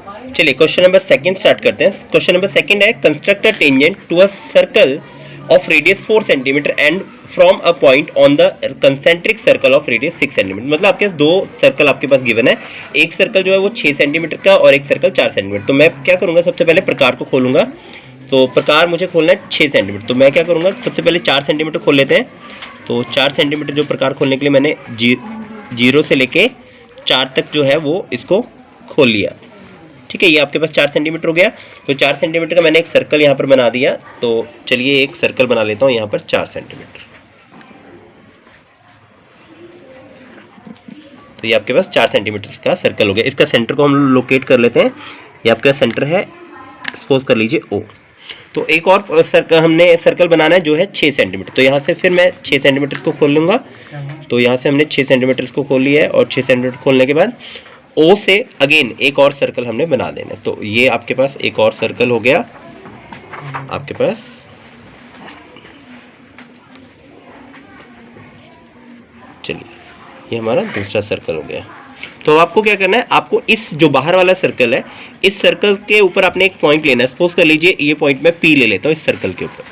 चलिए question number second start करते हैं। क्वेश्चन नंबर सेकंड है construct a tangent to a circle of radius 4 centimetre and from a point on the concentric circle of radius 6 centimetre. मतलब आपके दो circle आपके पास given है, एक सर्कल जो है वो 6 सेंटीमीटर का और एक सर्कल 4 सेंटीमीटर। तो मैं क्या करूंगा, सबसे पहले प्रकार को खोलूंगा। तो प्रकार मुझे खोलना है 6 सेंटीमीटर, तो मैं क्या करूंगा, सबसे पहले 4 सेंटीमीटर खोल लेते हैं। तो 4 सेंटीमीटर जो प्रकार खोलने के लिए मैंने 0 से लेके 4 तक जो है वो इसको खोल लिया। ठीक है, ये आपके पास 4 सेंटीमीटर हो गया। तो 4 सेंटीमीटर का मैंने एक सर्कल यहाँ पर बना दिया। तो चलिए एक सर्कल बना लेता हूँ यहाँ पर 4 सेंटीमीटर। तो ये आपके पास 4 सेंटीमीटर का सर्कल हो गया। इसका सेंटर को हम लोकेट कर लेते हैं। ये आपका सेंटर है, सपोज कर लीजिए O। तो एक और सर्कल हमने सर्कल बनाना है जो है 6 सेंटीमीटर। तो यहाँ से फिर मैं 6 सेंटीमीटर को खोल लूँगा। तो यहाँ से हमने 6 सेंटीमीटर को खोल लिया है और 6 सेंटीमीटर खोलने के बाद O से अगेन एक और सर्कल हमने बना देना है। तो ये आपके पास एक और सर्कल हो गया आपके पास। चलिए ये हमारा दूसरा सर्कल हो गया। तो आपको क्या करना है, आपको इस जो बाहर वाला सर्कल है, इस सर्कल के ऊपर आपने एक पॉइंट लेना है। सपोज कर लीजिए ये पॉइंट मैं P ले लेता हूँ इस सर्कल के ऊपर।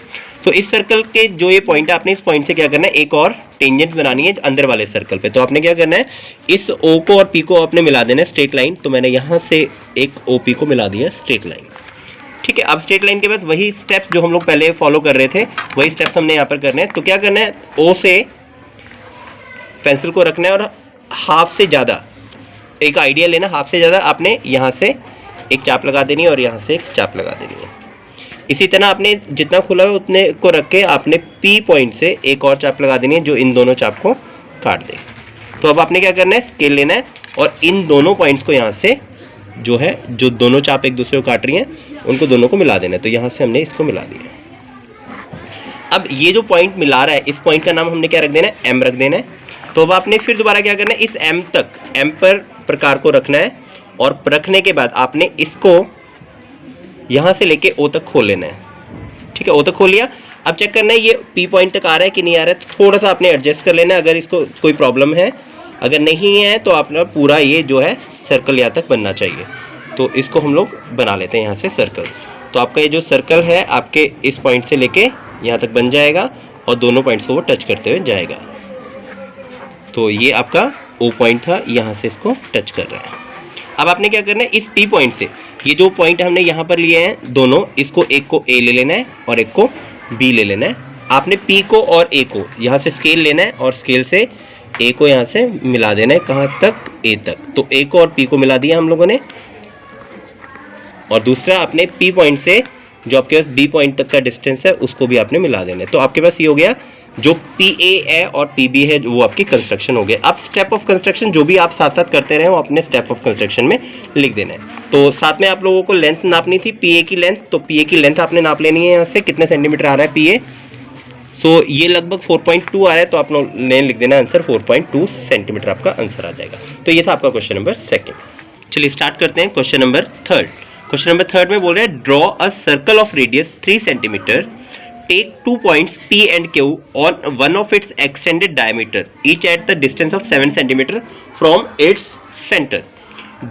तो इस सर्कल के जो ये पॉइंट है, आपने इस पॉइंट से क्या करना है, एक और टेंजेंट बनानी है अंदर वाले सर्कल पे। तो आपने क्या करना है, इस O को और P को आपने मिला देना है स्ट्रेट लाइन। तो मैंने यहाँ से एक OP को मिला दिया स्ट्रेट लाइन। ठीक है, अब स्ट्रेट लाइन के बाद वही स्टेप्स जो हम लोग पहले फॉलो कर रहे थे, वही स्टेप्स हमने यहाँ पर करने हैं। तो क्या करना है, O से पेंसिल को रखना है और हाफ से ज़्यादा एक आइडिया लेना, हाफ से ज़्यादा आपने यहाँ से एक चाप लगा देनी है और यहाँ से एक चाप लगा देनी है। इसी तरह आपने जितना खुला है उतने को रख के आपने P पॉइंट से एक और चाप लगा देनी है जो इन दोनों चाप को काट दे। तो अब आपने क्या करना है, स्केल लेना है और इन दोनों पॉइंट्स को यहाँ से जो है, जो दोनों चाप एक दूसरे को काट रही हैं, उनको दोनों को मिला देना है। तो यहाँ से हमने इसको मिला दिया। अब ये जो पॉइंट मिला रहा है, इस पॉइंट का नाम हमने क्या रख देना है, M रख देना है। तो अब आपने फिर दोबारा क्या करना है, इस M पर प्रकार को रखना है और रखने के बाद आपने इसको यहाँ से लेके O तक खोल लेना है। ठीक है, O तक खोल लिया। अब चेक करना है ये P पॉइंट तक आ रहा है कि नहीं आ रहा है। तो थोड़ा सा आपने एडजस्ट कर लेना है अगर इसको कोई प्रॉब्लम है। अगर नहीं है तो आपका पूरा ये जो है सर्कल यहाँ तक बनना चाहिए। तो इसको हम लोग बना लेते हैं यहाँ से सर्कल। तो आपका ये जो सर्कल है आपके इस पॉइंट से लेके यहाँ तक बन जाएगा और दोनों पॉइंट्स को वो टच करते हुए जाएगा। तो ये आपका O पॉइंट था, यहाँ से इसको टच कर रहा है। अब आपने क्या करना है, इस P पॉइंट से ये जो पॉइंट हमने यहाँ पर लिए हैं दोनों, इसको एक को A ले लेना है और एक को B ले लेना है। आपने P को और A को यहाँ से स्केल लेना है और स्केल से A को यहाँ से मिला देना है। कहाँ तक, A तक। तो A को और P को मिला दिया हम लोगों ने। और दूसरा आपने P पॉइंट से जो आपके पास B पॉइंट तक का डिस्टेंस है उसको भी आपने मिला देना है। तो आपके पास ये हो गया, जो PA है और PB है वो आपकी कंस्ट्रक्शन हो गया। अब स्टेप ऑफ कंस्ट्रक्शन जो भी आप साथ साथ करते रहे वो अपने स्टेप ऑफ कंस्ट्रक्शन में लिख देना है। तो साथ में आप लोगों को लेंथ नापनी थी, PA की लेंथ। तो PA की लेंथ आपने नाप लेनी है, यहाँ से कितने सेंटीमीटर आ रहा है PA। तो ये लगभग 4.2 आ रहा है। तो आप ने लिख देना आंसर 4.2 सेंटीमीटर आपका आंसर आ जाएगा। तो ये था आपका क्वेश्चन नंबर सेकेंड। चलिए स्टार्ट करते हैं question number third. Question number third में बोल रहे हैं draw a circle of radius 3 centimetre, take 2 points P and Q on one of its extended diameter, each at the distance of 7 cm from its center.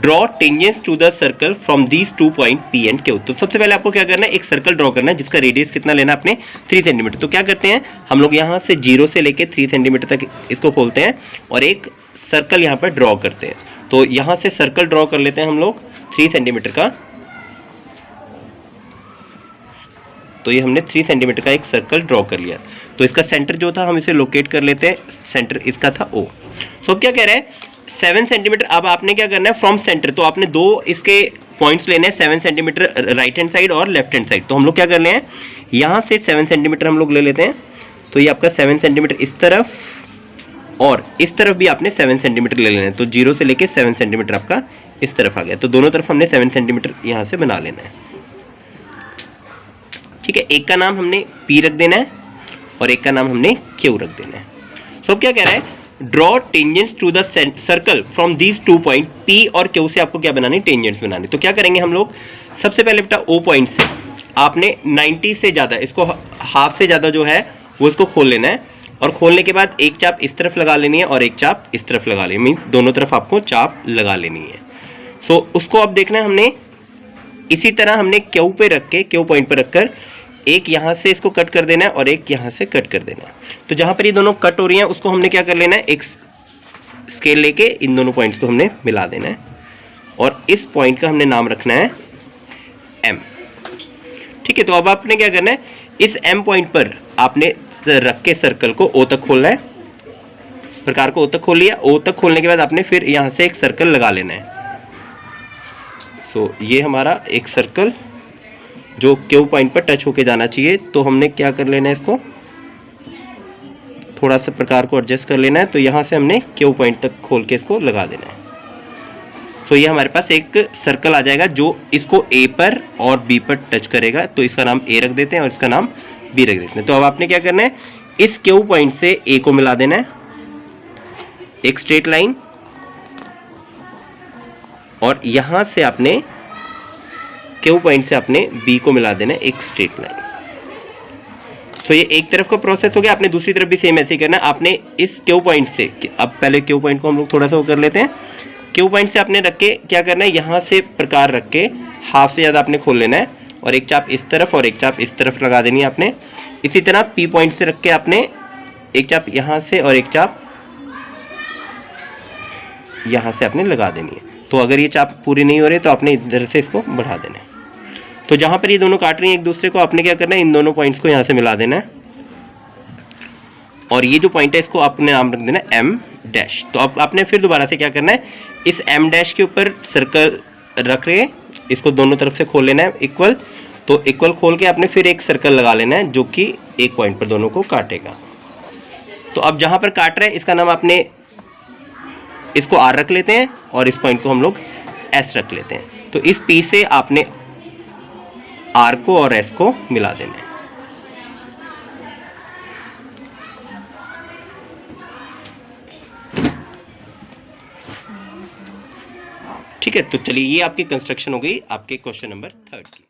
Draw tangents to the circle from these 2 points P and Q. तो सबसे पहले आपको क्या करना है, एक circle draw करना है जिसका रेडियस कितना लेना है आपने, 3 सेंटीमीटर। तो क्या करते हैं हम लोग, यहाँ से 0 से लेके 3 सेंटीमीटर तक इसको खोलते हैं और एक सर्कल यहाँ पर ड्रॉ करते हैं। तो यहाँ से सर्कल ड्रॉ कर लेते हैं हम लोग 3 सेंटीमीटर का। तो ये हमने 3 सेंटीमीटर का एक सर्कल ड्रॉ कर लिया। तो इसका सेंटर जो था हम इसे लोकेट कर लेते हैं, सेंटर इसका था O। तो क्या कह रहे हैं, 7 सेंटीमीटर। अब आपने क्या करना है, फ्रॉम सेंटर, तो आपने दो इसके पॉइंट्स लेने हैं 7 सेंटीमीटर राइट हैंड साइड और लेफ्ट हैंड साइड। तो हम लोग क्या कर रहे हैं, यहाँ से 7 सेंटीमीटर हम लोग ले लेते हैं। तो ये आपका 7 सेंटीमीटर इस तरफ और इस तरफ भी आपने 7 सेंटीमीटर ले लेना है। तो 0 से लेके 7 सेंटीमीटर आपका इस तरफ आ गया। तो दोनों तरफ हमने 7 सेंटीमीटर यहाँ से बना लेना है। ठीक है, एक का नाम हमने P रख देना है और एक का नाम हमने Q रख देना है। तो क्या कह रहा है, draw tangents to the circle from these 2 point P और Q से आपको क्या बनानी, टेंजेंट्स बनानी। तो क्या करेंगे हम लोग, सबसे पहले बेटा O पॉइंट से आपने 90 से ज़्यादा, इसको हाफ से ज़्यादा जो है वो इसको खोल लेना है और खोलने के बाद एक चाप इस तरफ लगा लेनी है और एक चाप इस तरफ लगा लेनी है। मीन्स दोनों तरफ आपको चाप लगा लेनी है। सो उसको अब देखना है हमने इसी तरह हमने क्यू पे रख के, क्यू पॉइंट पे रखकर एक यहाँ से इसको कट कर देना है और एक यहाँ से कट कर देना है। तो जहाँ पर ये दोनों कट हो रही हैं उसको हमने क्या कर लेना है, एक स्केल लेके इन दोनों पॉइंट्स को हमने मिला देना है और इस पॉइंट का हमने नाम रखना है M। ठीक है, तो अब आपने क्या करना है, इस M पॉइंट पर आपने रख के सर्कल को O तक खोलना है, प्रकार को O तक खोल लिया। O तक खोलने के बाद आपने फिर यहाँ से एक सर्कल लगा लेना है। सो ये हमारा एक सर्कल जो Q पॉइंट पर टच होके जाना चाहिए, तो हमने क्या कर लेना है, इसको थोड़ा सा प्रकार को एडजस्ट कर लेना है। तो यहाँ से हमने Q पॉइंट तक खोल के इसको लगा देना है। सो ये हमारे पास एक सर्कल आ जाएगा जो इसको A पर और B पर टच करेगा, तो इसका नाम A रख देते हैं और इसका नाम B रख देते हैं। तो अब आपने क्या करना है, इस Q पॉइंट से A को मिला देना है एक स्ट्रेट लाइन, और यहां से आपने Q पॉइंट से आपने B को मिला देना है एक स्ट्रेट लाइन। तो ये एक तरफ का प्रोसेस हो गया। आपने दूसरी तरफ भी सेम ऐसे ही करना है। आपने इस Q पॉइंट से, अब पहले Q पॉइंट को हम लोग थोड़ा सा वो कर लेते हैं। Q पॉइंट से आपने रख के क्या करना है, यहाँ से प्रकार रख के हाफ से ज़्यादा आपने खोल लेना है और एक चाप इस तरफ और एक चाप इस तरफ लगा देनी है आपने। इसी तरह P पॉइंट से रख के आपने एक चाप यहाँ से और एक चाप यहाँ से आपने लगा देनी है। तो अगर ये चाप पूरी नहीं हो रही तो आपने इधर से इसको बढ़ा देना है। तो जहाँ पर ये दोनों काट रही हैं एक दूसरे को, आपने क्या करना है, इन दोनों पॉइंट्स को यहाँ से मिला देना है और ये जो पॉइंट है इसको आपने नाम रख देना है M डैश। तो अब आपने फिर दोबारा से क्या करना है, इस M डैश के ऊपर सर्कल रख रहे, इसको दोनों तरफ से खोल लेना है इक्वल। तो इक्वल खोल के आपने फिर एक सर्कल लगा लेना है जो कि एक पॉइंट पर दोनों को काटेगा। तो अब जहाँ पर काट रहे हैं इसका नाम आपने इसको R रख लेते हैं और इस पॉइंट को हम लोग S रख लेते हैं। तो इस P से आपने R को और S को मिला देना है। ठीक है, तो चलिए ये आपकी कंस्ट्रक्शन हो गई आपके क्वेश्चन नंबर 3 की।